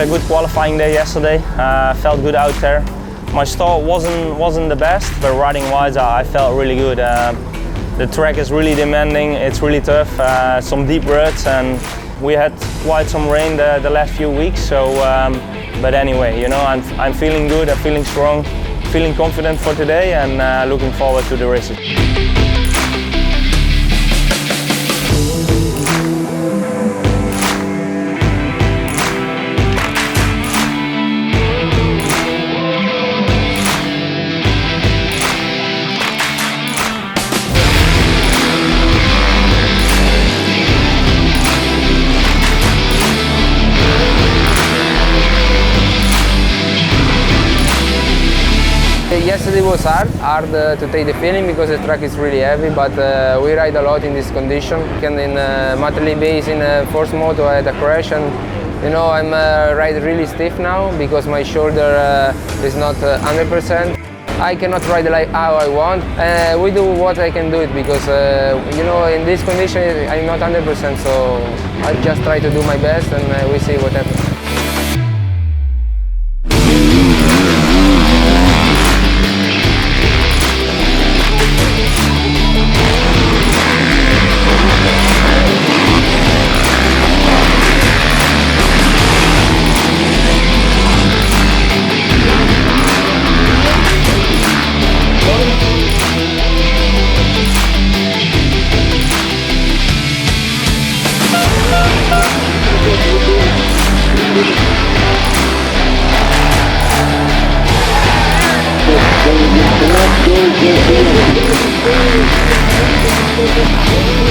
a good qualifying day yesterday. Felt good out there. My start wasn't the best, but riding-wise, I felt really good. The track is really demanding. It's really tough. Some deep ruts, and we had quite some rain the last few weeks. So, but anyway, you know, I'm feeling good. I'm feeling strong, feeling confident for today, and looking forward to the races. Yesterday was hard to take the feeling because the track is really heavy, but we ride a lot in this condition. And in Matterley Base in Force Moto I had a crash, and you know I'm ride really stiff now because my shoulder is not 100%. I cannot ride like how I want. We do what I can do it because you know in this condition I'm not 100%, so I just try to do my best and we see what happens. Let's go.